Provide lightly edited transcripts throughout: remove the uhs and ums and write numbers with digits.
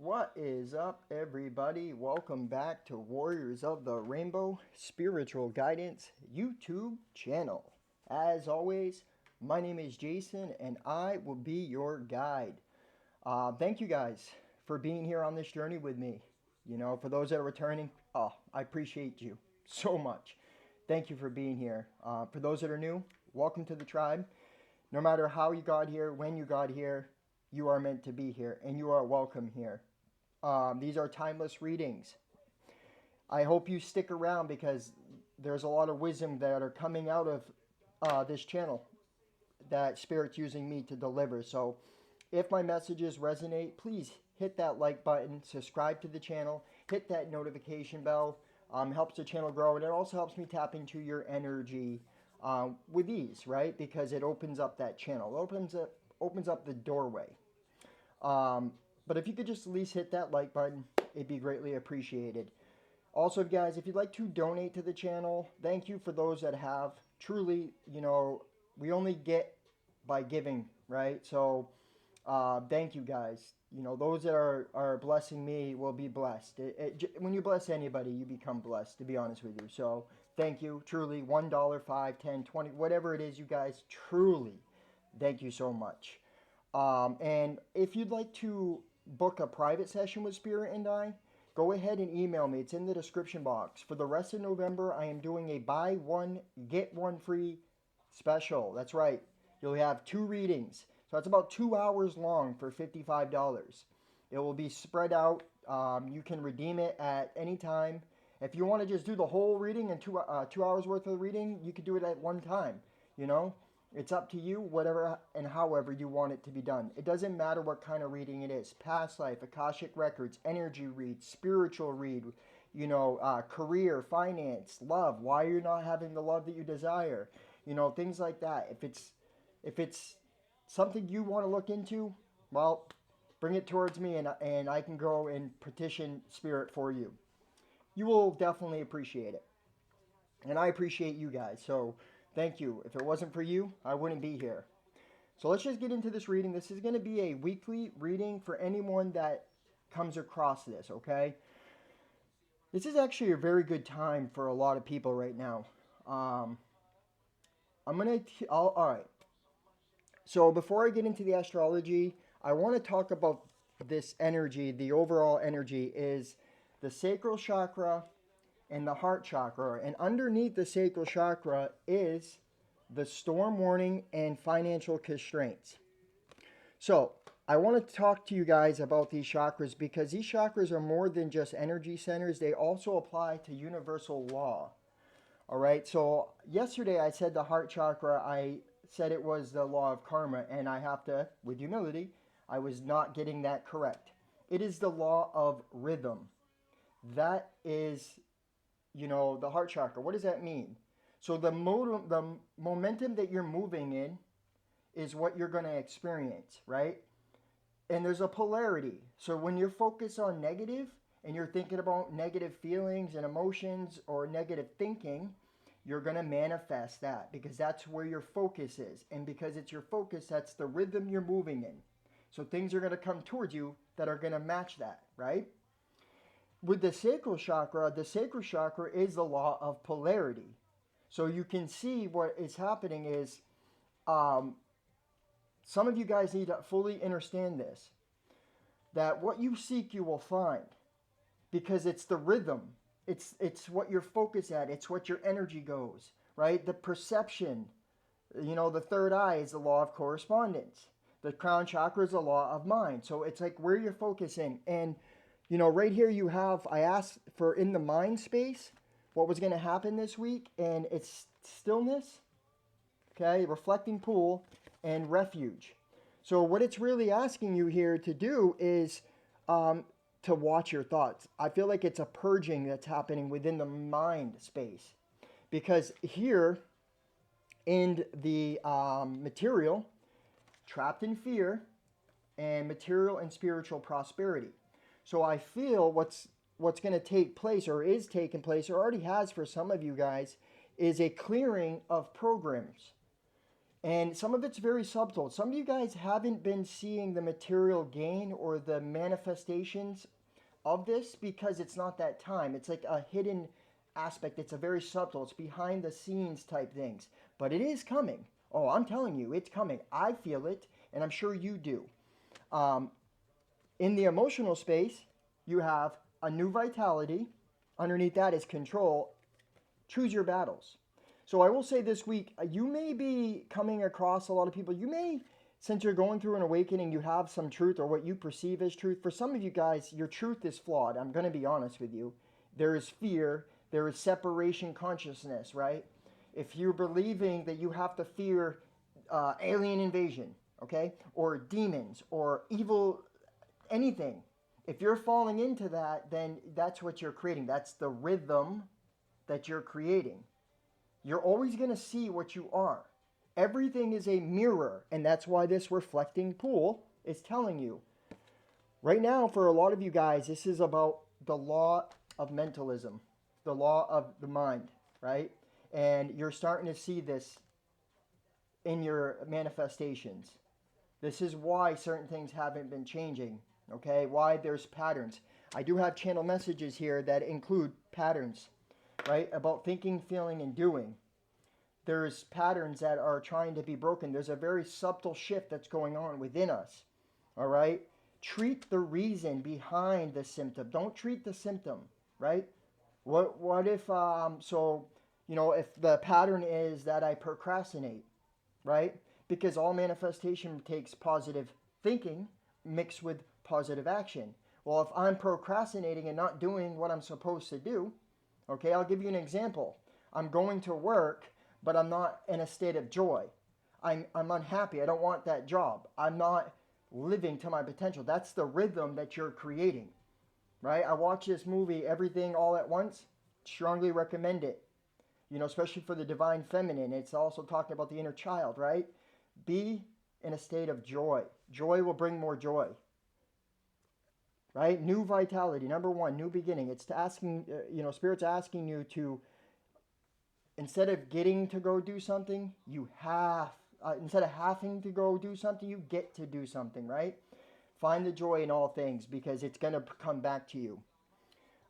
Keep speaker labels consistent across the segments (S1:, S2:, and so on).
S1: What is up, everybody? Welcome back to Warriors of the Rainbow Spiritual Guidance YouTube channel. As always, my name is Jason and I will be your guide. Thank you guys for being here on this journey with me. For those that are returning, I appreciate you so much. Thank you for being here. For those that are new, welcome to the tribe. No matter how you got here, when you got here, you are meant to be here and you are welcome here. These are timeless readings. I hope you stick around because there's a lot of wisdom that are coming out of this channel that Spirit's using me to deliver. So if my messages resonate, please hit that like button, subscribe to the channel, hit that notification bell. Helps the channel grow, and it also helps me tap into your energy with ease, right? Because it opens up that channel. It opens up the doorway. But if you could just at least hit that like button, it'd be greatly appreciated. Also, guys, if you'd like to donate to the channel, thank you for those that have. Truly, we only get by giving, right? So thank you, guys. Those that are blessing me will be blessed. When you bless anybody, you become blessed, to be honest with you. So thank you, truly. $1, $5, $10, $20, whatever it is, you guys, truly, thank you so much. And if you'd like to book a private session with Spirit and I, go ahead and email me. It's in the description box. For the rest of November, I am doing a buy one, get one free special. That's right. You'll have 2 readings. So that's about 2 hours long for $55. It will be spread out. You can redeem it at any time. If you want to just do the whole reading and 2 hours worth of reading, you could do it at one time. It's up to you, whatever and however you want it to be done. It doesn't matter what kind of reading it is. Past life, Akashic records, energy read, spiritual read, career, finance, love, why you're not having the love that you desire, things like that. If it's something you want to look into, well, bring it towards me and I can go and petition Spirit for you. You will definitely appreciate it. And I appreciate you guys. So thank you. If it wasn't for you, I wouldn't be here. So let's just get into this reading. This is going to be a weekly reading for anyone that comes across this, okay? This is actually a very good time for a lot of people right now. All right. So before I get into the astrology, I want to talk about this energy. The overall energy is the sacral chakra and the heart chakra. And underneath the sacral chakra is the storm warning and financial constraints. So I want to talk to you guys about these chakras because these chakras are more than just energy centers. They also apply to universal law. All right. So yesterday I said the heart chakra, I said it was the law of karma, and I have to, with humility, I was not getting that correct. It is the law of rhythm. That is the heart chakra. What does that mean? So the momentum that you're moving in is what you're going to experience, right? And there's a polarity. So when you're focused on negative and you're thinking about negative feelings and emotions or negative thinking, you're going to manifest that because that's where your focus is. And because it's your focus, that's the rhythm you're moving in. So things are going to come towards you that are going to match that, right? With the sacral chakra is the law of polarity. So you can see what is happening is some of you guys need to fully understand this, that what you seek you will find because it's the rhythm. It's what you're focused at. It's what your energy goes, right? The perception, the third eye is the law of correspondence. The crown chakra is the law of mind. So it's like where you're focusing. And right here you have, I asked for in the mind space, what was going to happen this week, and it's stillness, okay, reflecting pool, and refuge. So what it's really asking you here to do is to watch your thoughts. I feel like it's a purging that's happening within the mind space. Because here in the material, trapped in fear, and material and spiritual prosperity. So I feel what's going to take place or is taking place or already has for some of you guys is a clearing of programs. And some of it's very subtle. Some of you guys haven't been seeing the material gain or the manifestations of this because it's not that time. It's like a hidden aspect. It's a very subtle, it's behind the scenes type things. But it is coming. Oh, I'm telling you, it's coming. I feel it, and I'm sure you do. Um, in the emotional space, you have a new vitality. Underneath that is control. Choose your battles. So I will say this week, you may be coming across a lot of people. You may, since you're going through an awakening, you have some truth or what you perceive as truth. For some of you guys, your truth is flawed. I'm going to be honest with you. There is fear. There is separation consciousness, right? If you're believing that you have to fear alien invasion, okay, or demons or evil, anything, if you're falling into that, then that's what you're creating. That's the rhythm that you're creating. You're always going to see what you are. Everything is a mirror, and that's why this reflecting pool is telling you. Right now, for a lot of you guys, this is about the law of mentalism, the law of the mind, right? And you're starting to see this in your manifestations. This is why certain things haven't been changing, okay? Why there's patterns. I do have channel messages here that include patterns, right? About thinking, feeling, and doing. There's patterns that are trying to be broken. There's a very subtle shift that's going on within us, all right? Treat the reason behind the symptom. Don't treat the symptom, right? What if, if the pattern is that I procrastinate, right? Because all manifestation takes positive thinking mixed with positive action. Well, if I'm procrastinating and not doing what I'm supposed to do, okay, I'll give you an example. I'm going to work, but I'm not in a state of joy. I'm unhappy. I don't want that job. I'm not living to my potential. That's the rhythm that you're creating, right? I watched this movie, Everything All at Once. Strongly recommend it. Especially for the divine feminine. It's also talking about the inner child, right? Be in a state of joy. Joy will bring more joy. Right? New vitality. Number one, new beginning. It's asking, Spirit's asking you to, instead of getting to go do something, instead of having to go do something, you get to do something, right? Find the joy in all things because it's going to come back to you.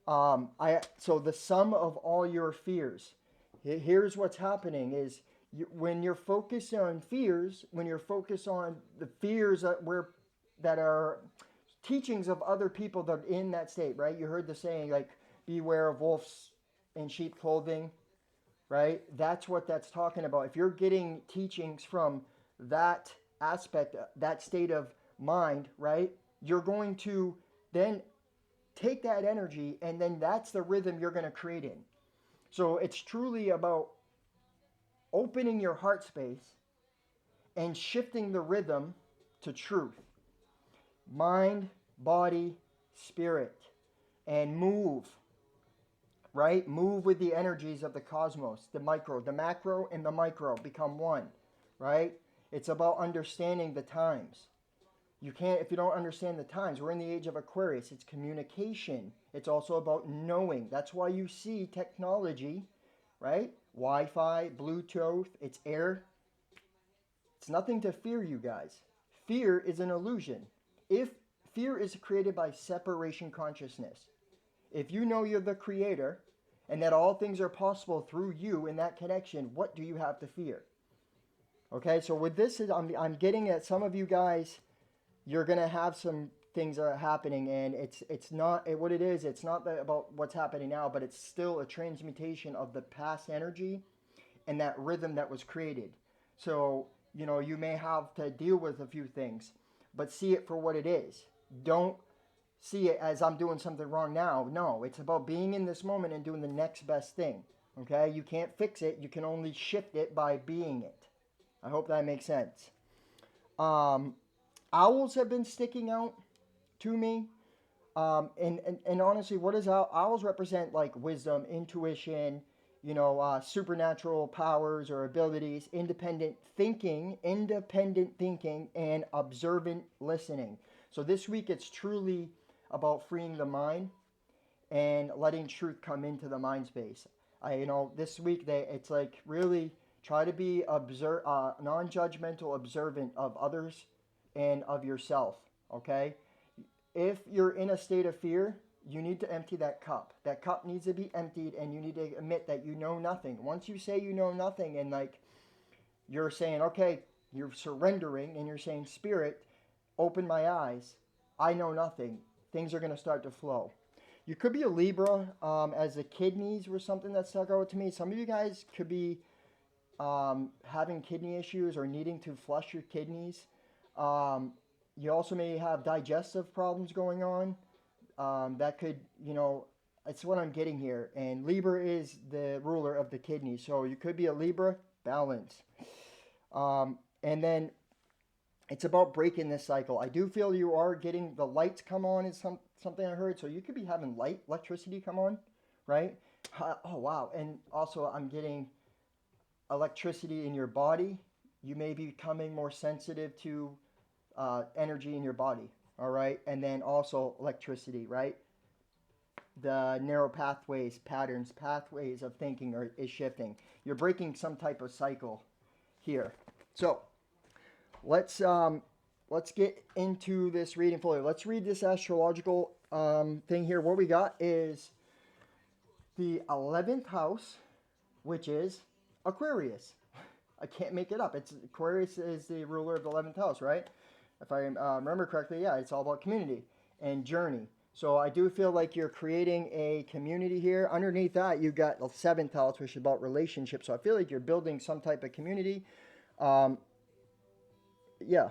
S1: So the sum of all your fears. Here's what's happening is when you're focused on fears, when you're focused on the fears that are teachings of other people that are in that state, right? You heard the saying, like, beware of wolves in sheep clothing, right? That's what that's talking about. If you're getting teachings from that aspect, that state of mind, right? You're going to then take that energy, and then that's the rhythm you're going to create in. So it's truly about opening your heart space and shifting the rhythm to truth. Mind, body, spirit. And move, right? Move with the energies of the cosmos, the micro, the macro, and the micro become one, right? It's about understanding the times. You can't, if you don't understand the times, we're in the age of Aquarius. It's communication. It's also about knowing. That's why you see technology, right? Wi-Fi, Bluetooth, it's air. It's nothing to fear, you guys. Fear is an illusion. If fear is created by separation consciousness, if you know you're the creator and that all things are possible through you in that connection, what do you have to fear? Okay, so with this, I'm getting at some of you guys, you're going to have some things that are happening, and it's not what it is. It's not about what's happening now, but it's still a transmutation of the past energy and that rhythm that was created. So, you may have to deal with a few things, but see it for what it is. Don't see it as I'm doing something wrong now. No, it's about being in this moment and doing the next best thing. Okay? You can't fix it. You can only shift it by being it. I hope that makes sense. Owls have been sticking out to me. And honestly, what does owls represent? Like wisdom, intuition, supernatural powers or abilities, independent thinking, and observant listening. So this week it's truly about freeing the mind and letting truth come into the mind space. This week it's like really Try to be non-judgmental, observant of others and of yourself. Okay? If you're in a state of fear, you need to empty that cup. That cup needs to be emptied, and you need to admit that you know nothing. Once you say you know nothing, and like you're saying, okay, you're surrendering, and you're saying, Spirit, open my eyes. I know nothing. Things are going to start to flow. You could be a Libra, as the kidneys were something that stuck out to me. Some of you guys could be having kidney issues or needing to flush your kidneys. You also may have digestive problems going on. That could, it's what I'm getting here. And Libra is the ruler of the kidney. So you could be a Libra, balance. And then it's about breaking this cycle. I do feel you are getting the lights come on is something I heard. So you could be having electricity come on, right? Oh, wow. And also I'm getting electricity in your body. You may be becoming more sensitive to energy in your body, all right? And then also electricity, right? The narrow pathways of thinking is shifting. You're breaking some type of cycle here. So let's get into this reading fully. Let's read this astrological thing here. What we got is the 11th house, which is Aquarius. I can't make it up. Aquarius is the ruler of the 11th house, right? If I remember correctly, yeah, it's all about community and journey. So I do feel like you're creating a community here. Underneath that, you got the 7th house, which is about relationships. So I feel like you're building some type of community. Yeah,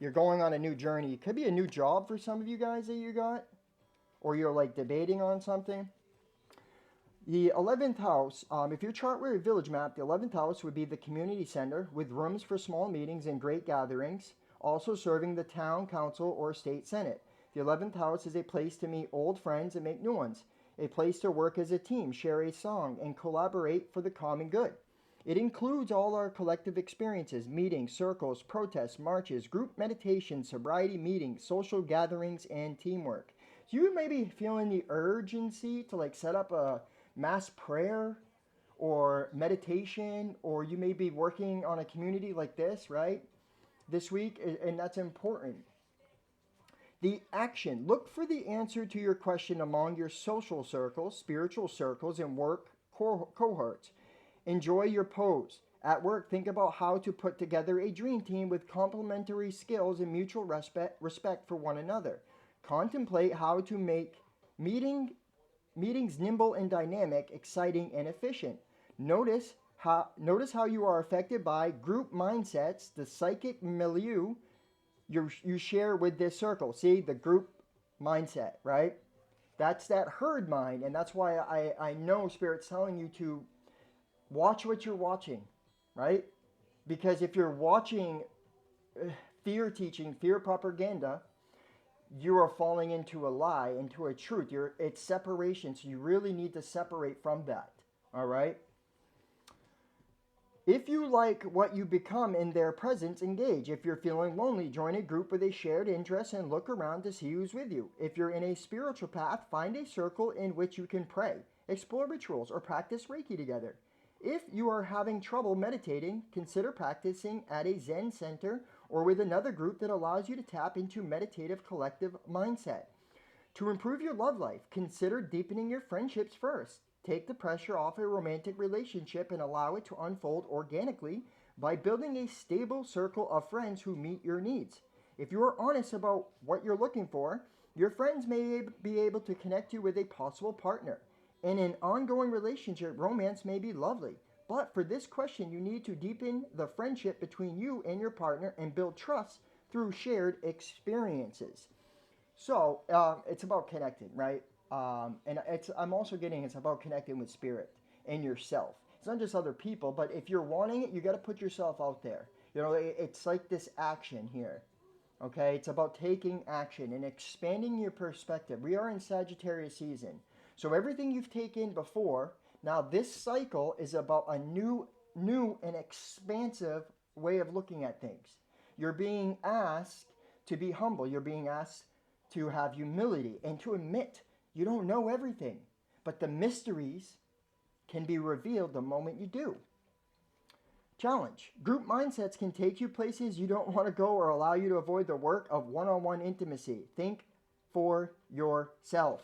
S1: you're going on a new journey. It could be a new job for some of you guys that you got, or you're like debating on something. The 11th house, if your chart were a village map, the 11th house would be the community center with rooms for small meetings and great gatherings, also serving the town council or state senate. The 11th house is a place to meet old friends and make new ones, a place to work as a team, share a song, and collaborate for the common good. It includes all our collective experiences, meetings, circles, protests, marches, group meditation, sobriety meetings, social gatherings, and teamwork. So you may be feeling the urgency to like set up a mass prayer or meditation, or you may be working on a community like this, right? This week, and that's important. The action. Look for the answer to your question among your social circles, spiritual circles, and work cohorts. Enjoy your pose. At work, think about how to put together a dream team with complementary skills and mutual respect for one another. Contemplate how to make meetings nimble and dynamic, exciting and efficient. Notice how you are affected by group mindsets, the psychic milieu you share with this circle. See, the group mindset, right? That's that herd mind, and that's why I know Spirit's telling you to watch what you're watching, right? Because if you're watching fear teaching, fear propaganda, you are falling into a lie, into a truth. It's separation, so you really need to separate from that, all right? If you like what you become in their presence, engage. If you're feeling lonely, join a group with a shared interest and look around to see who's with you. If you're in a spiritual path, find a circle in which you can pray, explore rituals, or practice Reiki together. If you are having trouble meditating, consider practicing at a Zen center or with another group that allows you to tap into meditative collective mindset. To improve your love life, consider deepening your friendships first. Take the pressure off a romantic relationship and allow it to unfold organically by building a stable circle of friends who meet your needs. If you are honest about what you're looking for, your friends may be able to connect you with a possible partner. In an ongoing relationship, romance may be lovely. But for this question, you need to deepen the friendship between you and your partner and build trust through shared experiences. So it's about connecting, right? I'm also getting it's about connecting with Spirit and yourself. It's not just other people, but if you're wanting it, you got to put yourself out there. It's like this action here. Okay, it's about taking action and expanding your perspective. We are in Sagittarius season. So everything you've taken before, now this cycle is about a new and expansive way of looking at things. You're being asked to be humble. You're being asked to have humility and to admit you don't know everything. But the mysteries can be revealed the moment you do. Challenge. Group mindsets can take you places you don't want to go or allow you to avoid the work of one-on-one intimacy. Think for yourself.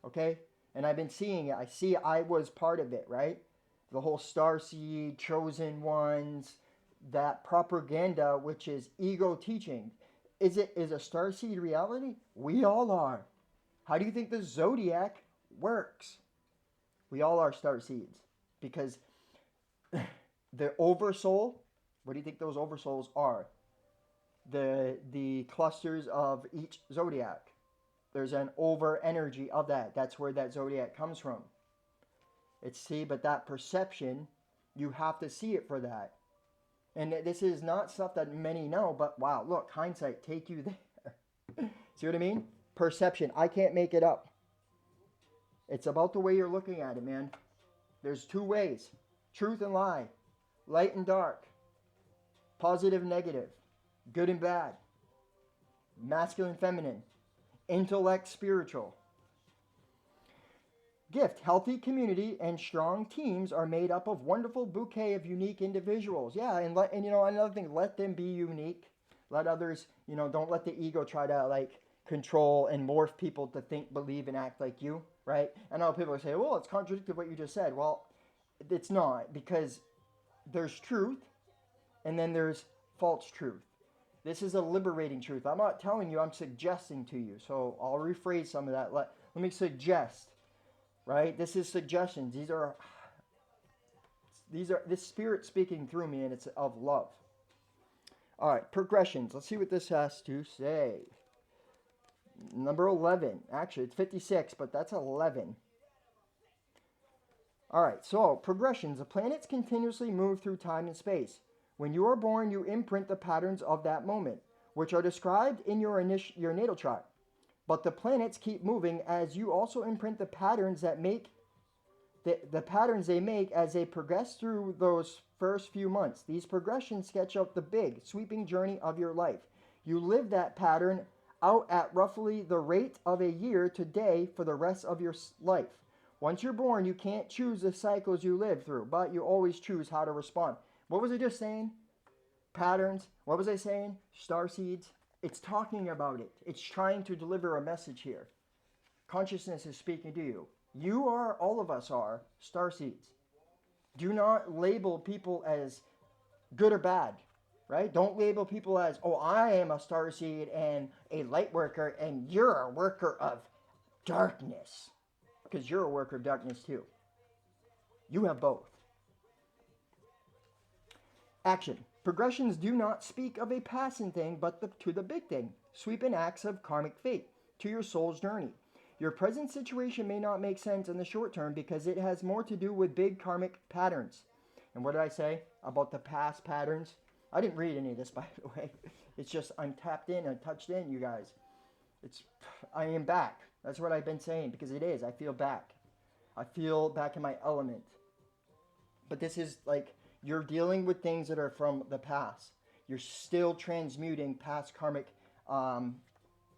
S1: Okay? And I've been seeing it. I was part of it, right? The whole starseed, chosen ones, that propaganda, which is ego teaching. Is a starseed reality? We all are. How do you think the zodiac works? We all are starseeds. Because the oversoul, what do you think those oversouls are? The clusters of each zodiac. There's an over energy of that. That's where that zodiac comes from. But that perception, you have to see it for that. And this is not stuff that many know, but wow, look, hindsight, take you there. See what I mean? Perception. I can't make it up. It's about the way you're looking at it, man. There's two ways. Truth and lie. Light and dark. Positive, negative. Good and bad. Masculine, feminine. Intellect, spiritual. Gift. Healthy community and strong teams are made up of wonderful bouquet of unique individuals. Yeah, and another thing, let them be unique. Let others, don't let the ego try to control and morph people to think, believe, and act like you, right? I know people say, well, it's contradictory what you just said. Well, it's not, because there's truth and then there's false truth. This is a liberating truth. I'm not telling you, I'm suggesting to you. So I'll rephrase some of that. Let me suggest. Right? This is suggestions. This spirit speaking through me, and it's of love. All right, progressions. Let's see what this has to say. Number 11. Actually, it's 56, but that's 11. All right, so progressions. The planets continuously move through time and space. When you are born, you imprint the patterns of that moment, which are described in your natal chart. But the planets keep moving as you also imprint the patterns that make the patterns they make as they progress through those first few months. These progressions sketch out the big, sweeping journey of your life. You live that pattern out at roughly the rate of a year today for the rest of your life. Once you're born, you can't choose the cycles you live through, but you always choose how to respond. What was I just saying? Patterns. What was I saying? Star seeds. It's talking about it. It's trying to deliver a message here. Consciousness is speaking to you. You are, all of us are, starseeds. Do not label people as good or bad, right? Don't label people as, oh, I am a starseed and a light worker and you're a worker of darkness. Because you're a worker of darkness too. You have both. Action. Progressions do not speak of a passing thing, but to the big thing. Sweeping acts of karmic fate to your soul's journey. Your present situation may not make sense in the short term because it has more to do with big karmic patterns. And what did I say about the past patterns? I didn't read any of this, by the way. It's just I'm tapped in and touched in, you guys. I am back. That's what I've been saying, because it is. I feel back. I feel back in my element. But this is you're dealing with things that are from the past. You're still transmuting past karmic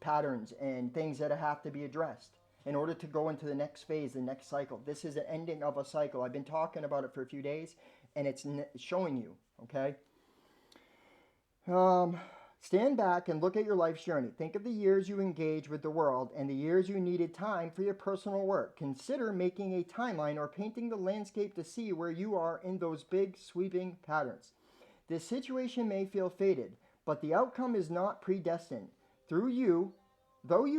S1: patterns and things that have to be addressed in order to go into the next phase, the next cycle. This is an ending of a cycle. I've been talking about it for a few days, and it's showing you, okay? Stand back and look at your life's journey. Think of the years you engaged with the world and the years you needed time for your personal work. Consider making a timeline or painting the landscape to see where you are in those big sweeping patterns. This situation may feel fated, but the outcome is not predestined. Though you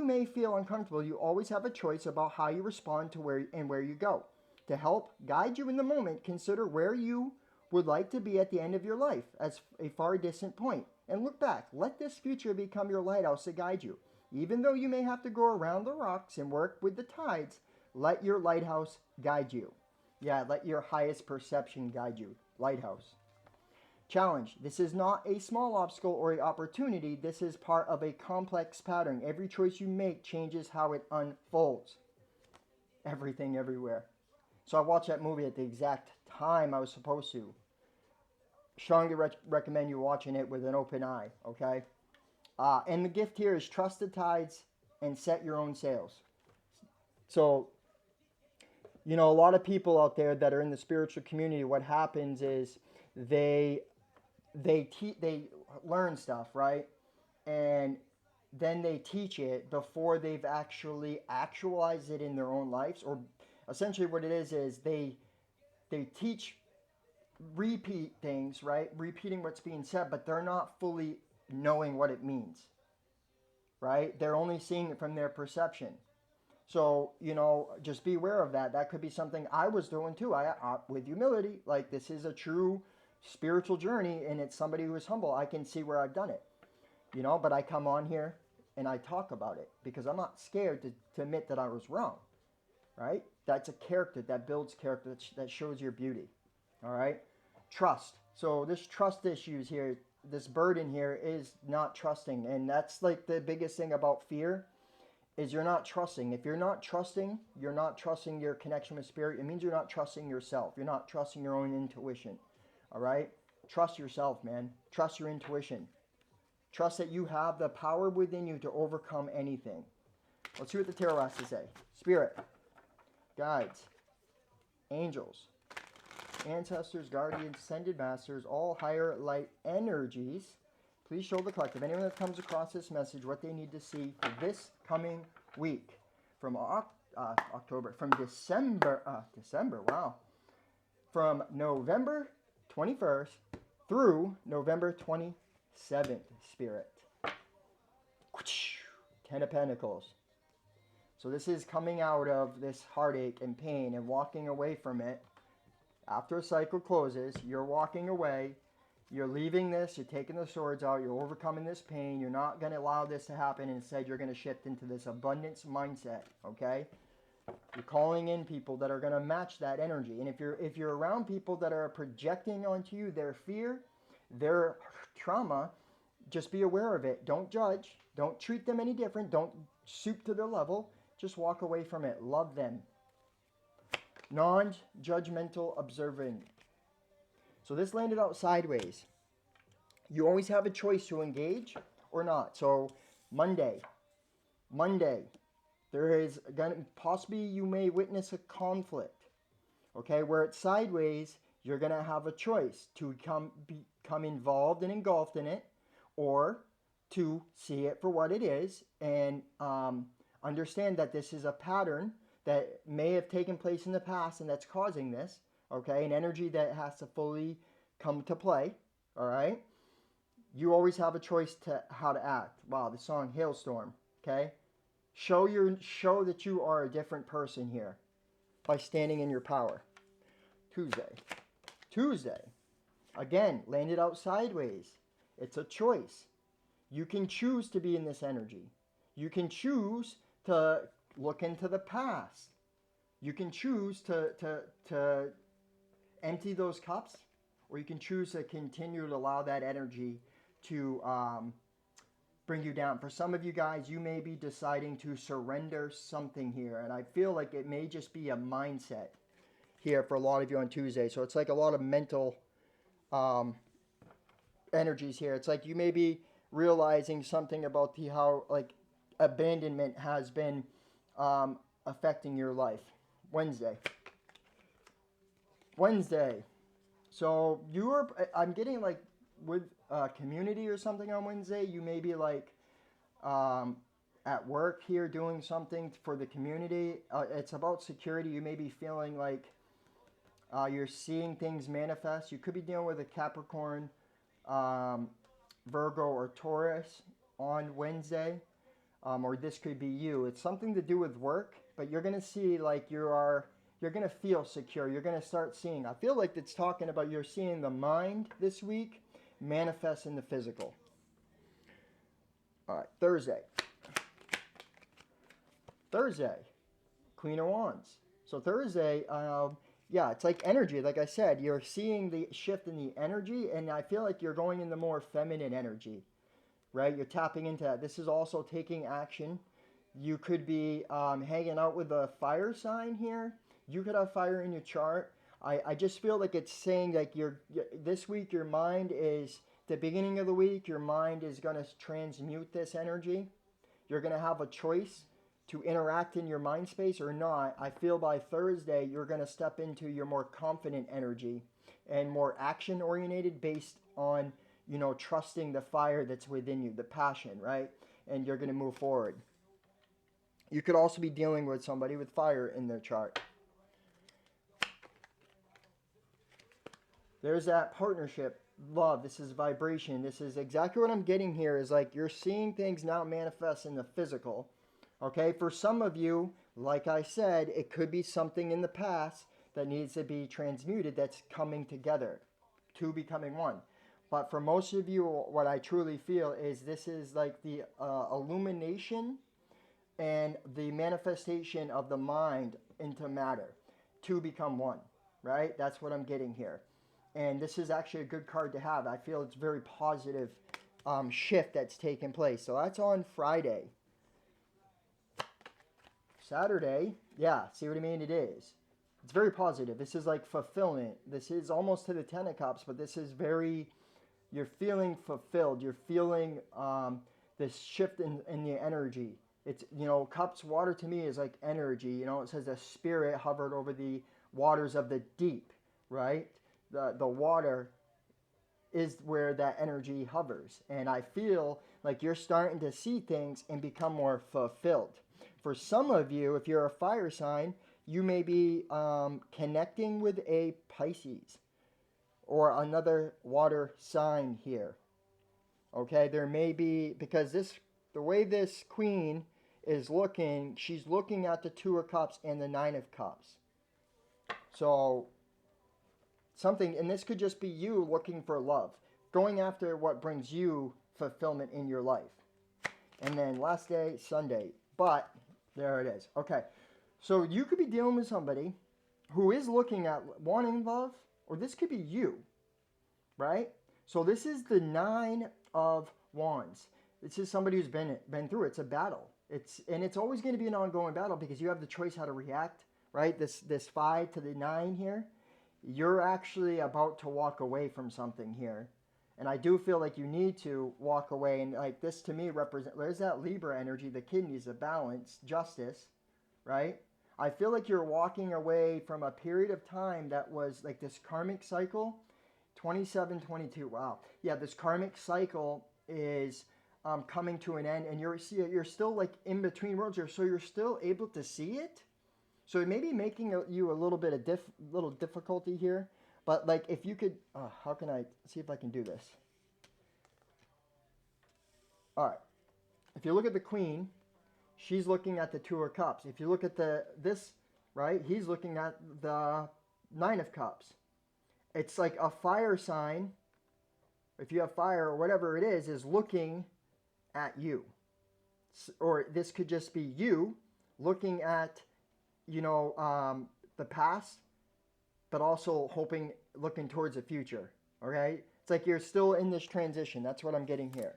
S1: may feel uncomfortable, you always have a choice about how you respond to where you go. To help guide you in the moment, consider where you would like to be at the end of your life as a far distant point. And look back. Let this future become your lighthouse to guide you. Even though you may have to go around the rocks and work with the tides, let your lighthouse guide you. Yeah, let your highest perception guide you. Lighthouse. Challenge. This is not a small obstacle or an opportunity. This is part of a complex pattern. Every choice you make changes how it unfolds. Everything, everywhere. So I watched that movie at the exact time I was supposed to. Strongly recommend you watching it with an open eye, okay? And the gift here is trust the tides and set your own sails. So, a lot of people out there that are in the spiritual community, what happens is they they learn stuff, right? And then they teach it before they've actually actualized it in their own lives. Or essentially what it is they teach, repeat things, right? Repeating what's being said, but they're not fully knowing what it means, right? They're only seeing it from their perception. So, just be aware of that. That could be something I was doing too. With humility, like this is a true spiritual journey and it's somebody who is humble. I can see where I've done it, but I come on here and I talk about it because I'm not scared to admit that I was wrong, right? That's a character that builds character, that shows your beauty, all right? Trust. So this trust issues here, this burden here is not trusting. And that's like the biggest thing about fear is you're not trusting. If you're not trusting your connection with spirit. It means you're not trusting yourself. You're not trusting your own intuition, all right? Trust yourself, man. Trust your intuition. Trust that you have the power within you to overcome anything. Let's see what the tarot has to say. Spirit, guides, angels, ancestors, guardians, ascended masters, all higher light energies, please show the collective, anyone that comes across this message, what they need to see for this coming week from December, wow, from November 21st through November 27th, Spirit. 10 of Pentacles. So this is coming out of this heartache and pain and walking away from it. After a cycle closes, you're walking away, you're leaving this, you're taking the swords out, you're overcoming this pain, you're not going to allow this to happen. Instead, you're going to shift into this abundance mindset, okay? You're calling in people that are going to match that energy. And if you're around people that are projecting onto you their fear, their trauma, just be aware of it. Don't judge. Don't treat them any different. Don't stoop to their level. Just walk away from it. Love them. Non-judgmental observing. So this landed out sideways. You always have a choice to engage or not. So Monday, there is going to possibly, you may witness a conflict. Okay, where it's sideways, you're going to have a choice to become involved and engulfed in it, or to see it for what it is and understand that this is a pattern that may have taken place in the past and that's causing this, okay? An energy that has to fully come to play, all right? You always have a choice to how to act. Wow, the song Hailstorm, okay? Show that you are a different person here by standing in your power. Tuesday, again, landed out sideways. It's a choice. You can choose to be in this energy. You can choose to look into the past. You can choose to empty those cups, or you can choose to continue to allow that energy to bring you down. For some of you guys, you may be deciding to surrender something here, and I feel like it may just be a mindset here for a lot of you on Tuesday. So it's like a lot of mental energies here. It's like you may be realizing something about how like abandonment has been affecting your life. Wednesday. So I'm getting like with community or something on Wednesday. You may be like at work here doing something for the community. It's about security. You may be feeling like you're seeing things manifest. You could be dealing with a Capricorn, Virgo, or Taurus on Wednesday. Or this could be you. It's something to do with work, but you're going to see like you're going to feel secure. You're going to start seeing. I feel like it's talking about you're seeing the mind this week manifest in the physical. All right, Thursday, Queen of Wands. So Thursday, yeah, it's like energy. Like I said, you're seeing the shift in the energy, and I feel like you're going into more feminine energy. Right? You're tapping into that. This is also taking action. You could be hanging out with a fire sign here. You could have fire in your chart. I just feel like it's saying like this week your mind is, the beginning of the week, your mind is going to transmute this energy. You're going to have a choice to interact in your mind space or not. I feel by Thursday you're going to step into your more confident energy and more action oriented based on, you know, trusting the fire that's within you, the passion, right? And you're going to move forward. You could also be dealing with somebody with fire in their chart. There's that partnership, love. This is vibration. This is exactly what I'm getting here, is like you're seeing things now manifest in the physical. Okay, for some of you, like I said, it could be something in the past that needs to be transmuted that's coming together, two becoming one. But for most of you, what I truly feel is this is like the illumination and the manifestation of the mind into matter. Two become one, right? That's what I'm getting here. And this is actually a good card to have. I feel it's very positive shift that's taken place. So that's on Friday. Saturday, yeah, see what I mean? It is. It's very positive. This is like fulfillment. This is almost to the Ten of Cups, but this is very, you're feeling fulfilled. You're feeling this shift in the energy. It's, you know, cups, water to me is like energy. You know, it says the spirit hovered over the waters of the deep, right? The water is where that energy hovers. And I feel like you're starting to see things and become more fulfilled. For some of you, if you're a fire sign, you may be connecting with a Pisces or another water sign here. Okay, there may be, because this, the way this queen is looking, she's looking at the Two of Cups and the Nine of Cups. So something, and this could just be you looking for love, going after what brings you fulfillment in your life. And then last day, Sunday. But there it is. Okay, so you could be dealing with somebody who is looking at wanting love, or this could be you, right? So this is the Nine of Wands. This is somebody who's been through it. It's a battle. It's always going to be an ongoing battle because you have the choice how to react, right? This 5 to the 9 here. You're actually about to walk away from something here. And I do feel like you need to walk away. And like this to me represents, there's that Libra energy, the kidneys, the balance, justice, right? I feel like you're walking away from a period of time that was like this karmic cycle. 27, 22, wow. Yeah, this karmic cycle is coming to an end. And you're still like in between worlds here. So you're still able to see it. So it may be making you a little bit of little difficulty here, but like if you could, how can I see if I can do this? All right, if you look at the Queen, she's looking at the Two of Cups. If you look at this, right, he's looking at the Nine of Cups. It's like a fire sign, if you have fire or whatever it is looking at you. Or this could just be you looking at, you know, the past, but also looking towards the future. Okay, it's like you're still in this transition. That's what I'm getting here.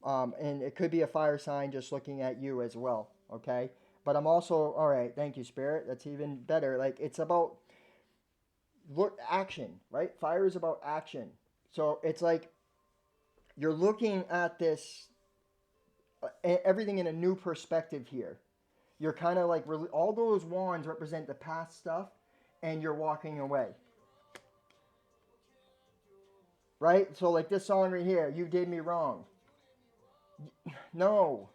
S1: And it could be a fire sign just looking at you as well. Okay, but I'm also, all right, thank you, Spirit. That's even better. Like it's about action, right? Fire is about action. So it's like you're looking at this everything in a new perspective here. You're kind of like, all those wands represent the past stuff, and you're walking away. Right? So like this song right here, You Did Me Wrong. No.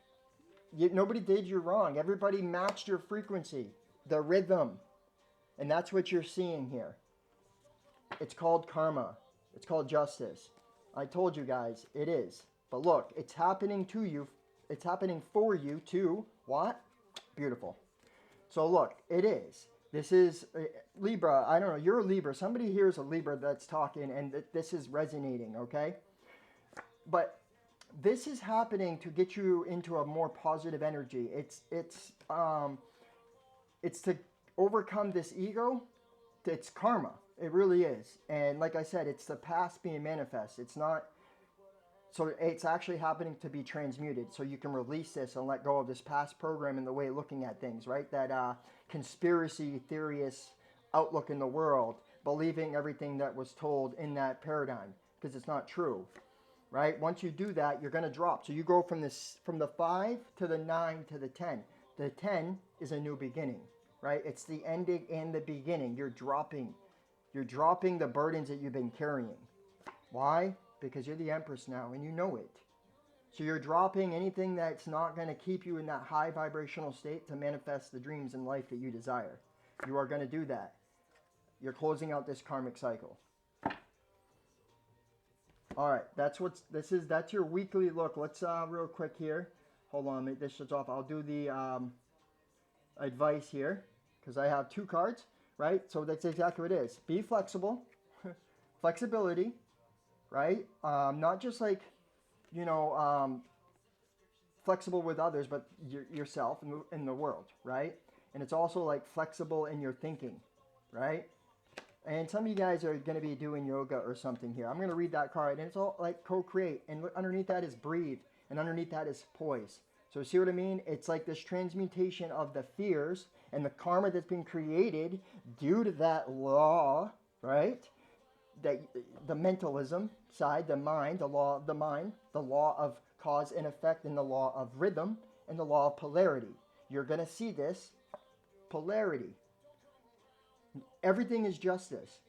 S1: Nobody did you wrong. Everybody matched your frequency, the rhythm. And that's what you're seeing here. It's called karma. It's called justice. I told you guys, it is. But look, it's happening to you. It's happening for you too. What? Beautiful. So look, it is. This is Libra. I don't know. You're a Libra. Somebody here is a Libra that's talking, and this is resonating, okay? But this is happening to get you into a more positive energy. It's to overcome this ego. It's karma. It really is. And like I said, it's the past being manifest. It's not. So it's actually happening to be transmuted. So you can release this and let go of this past program and the way of looking at things, right? That conspiracy theorist outlook in the world, believing everything that was told in that paradigm, because it's not true, right? Once you do that, you're going to drop. So you go from the 5 to the 9 to the 10. The 10 is a new beginning, right? It's the ending and the beginning. You're dropping You're dropping the burdens that you've been carrying. Why? Because you're the Empress now and you know it. So you're dropping anything that's not going to keep you in that high vibrational state to manifest the dreams in life that you desire. You are going to do that. You're closing out this karmic cycle. All right, that's your weekly look. Let's real quick here. Hold on, make this shit off. I'll do the advice here because I have 2 cards, right? So that's exactly what it is. Be flexible, flexibility, right? Not just like, you know, flexible with others, but yourself and the world, right? And it's also like flexible in your thinking, right? And some of you guys are going to be doing yoga or something here. I'm going to read that card, and it's all like co-create. And underneath that is breathe, and underneath that is poise. So see what I mean? It's like this transmutation of the fears and the karma that's been created due to that law, right? That the mentalism side, the mind, the law of the mind, the law of cause and effect, and the law of rhythm, and the law of polarity. You're going to see this polarity. Everything is justice.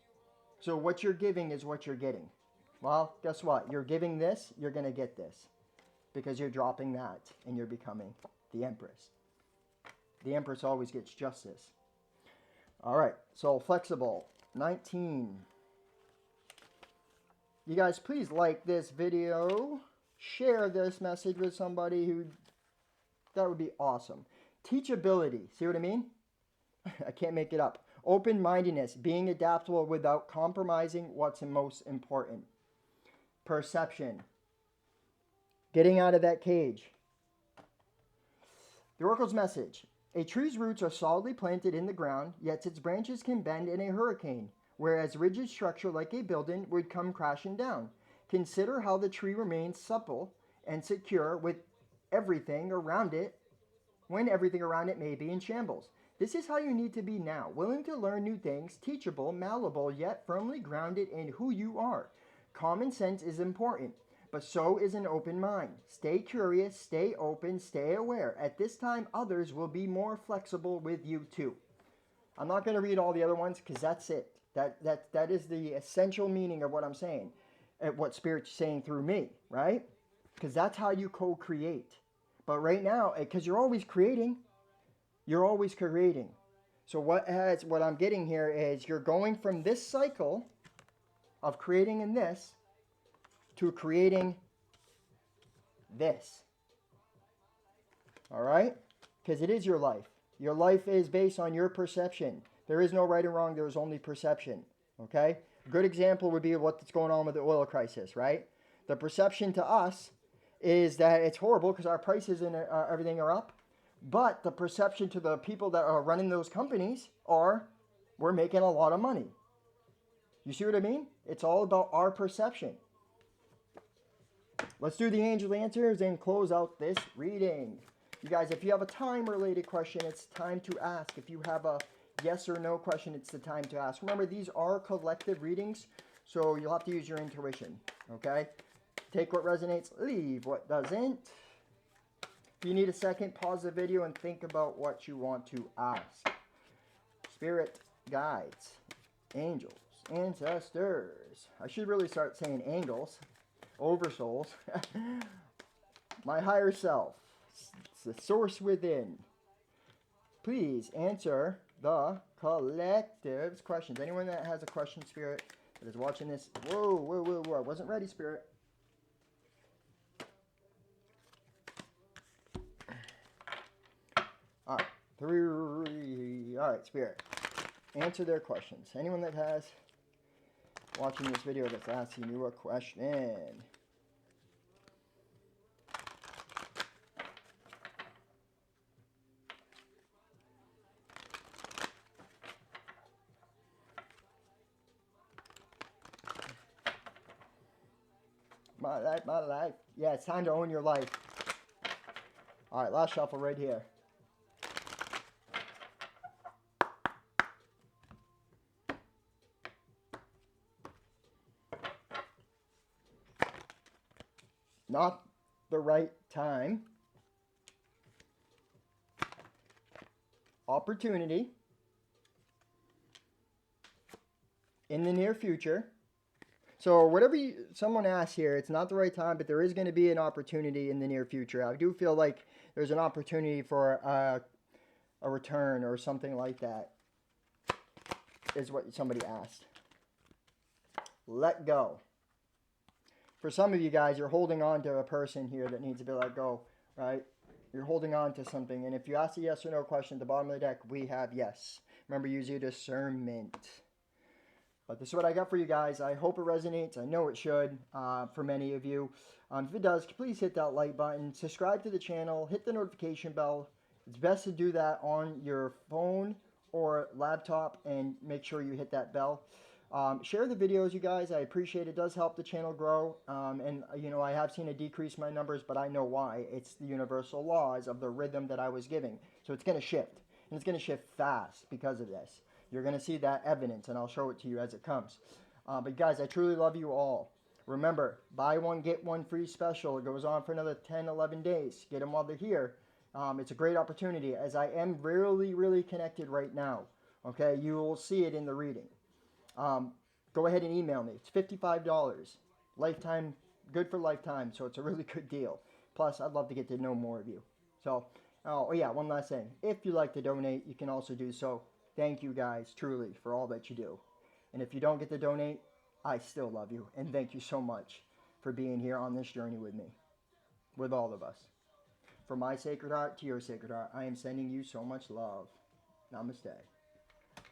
S1: So what you're giving is what you're getting. Well, guess what? You're giving this, you're going to get this. Because you're dropping that and you're becoming the Empress. The Empress always gets justice. All right, so flexible. 19. You guys, please like this video. Share this message with somebody who, that would be awesome. Teachability. See what I mean? I can't make it up. Open-mindedness, being adaptable without compromising what's most important. Perception, getting out of that cage. The Oracle's message. A tree's roots are solidly planted in the ground, yet its branches can bend in a hurricane, whereas rigid structure like a building would come crashing down. Consider how the tree remains supple and secure with everything around it when everything around it may be in shambles. This is how you need to be now, willing to learn new things, teachable, malleable, yet firmly grounded in who you are. Common sense is important, but so is an open mind. Stay curious, stay open, stay aware. At this time, others will be more flexible with you too. I'm not going to read all the other ones because that's it. That is the essential meaning of what I'm saying, what Spirit's saying through me, right? Because that's how you co-create. But right now, because you're always creating, you're always creating. So what I'm getting here is you're going from this cycle of creating in this to creating this. All right? Because it is your life. Your life is based on your perception. There is no right or wrong. There is only perception. Okay? A good example would be what's going on with the oil crisis, right? The perception to us is that it's horrible because our prices and everything are up. But the perception to the people that are running those companies are, we're making a lot of money. You see what I mean? It's all about our perception. Let's do the angel answers and close out this reading. You guys, if you have a time-related question, it's time to ask. If you have a yes or no question, it's the time to ask. Remember, these are collective readings, so you'll have to use your intuition, okay? Take what resonates, leave what doesn't. If you need a second, pause the video and think about what you want to ask. Spirit, guides, angels, ancestors. I should really start saying angels, oversouls. My higher self, the source within. Please answer the collective's questions. Anyone that has a question, Spirit, that is watching this. Whoa. I wasn't ready, Spirit. All right, 3. All right, Spirit. Answer their questions. Anyone that has watching this video that's asking you a question. My life. Yeah, it's time to own your life. All right, last shuffle right here. Not the right time. Opportunity. in the near future. So whatever someone asks here, it's not the right time, but there is going to be an opportunity in the near future. I do feel like there's an opportunity for a return or something like that, is what somebody asked. Let go. For some of you guys, you're holding on to a person here that needs to be let go, right? You're holding on to something. And if you ask a yes or no question at the bottom of the deck, we have yes. Remember, use your discernment. But this is what I got for you guys. I hope it resonates. I know it should for many of you. If it does, please hit that like button. Subscribe to the channel. Hit the notification bell. It's best to do that on your phone or laptop, and make sure you hit that bell. Share the videos, you guys. I appreciate it. It does help the channel grow. And, you know, I have seen a decrease in my numbers, but I know why. It's the universal laws of the rhythm that I was giving. So it's going to shift. And it's going to shift fast because of this. You're going to see that evidence, and I'll show it to you as it comes. But, guys, I truly love you all. Remember, buy one, get one free special. It goes on for another 10, 11 days. Get them while they're here. It's a great opportunity, as I am really connected right now. Okay, you will see it in the reading. Go ahead and email me. It's $55. Lifetime, good for lifetime, so it's a really good deal. Plus, I'd love to get to know more of you. So, oh yeah, one last thing. If you like to donate, you can also do so. Thank you guys, truly, for all that you do. And if you don't get to donate, I still love you. And thank you so much for being here on this journey with me, with all of us. From my sacred heart to your sacred heart, I am sending you so much love. Namaste.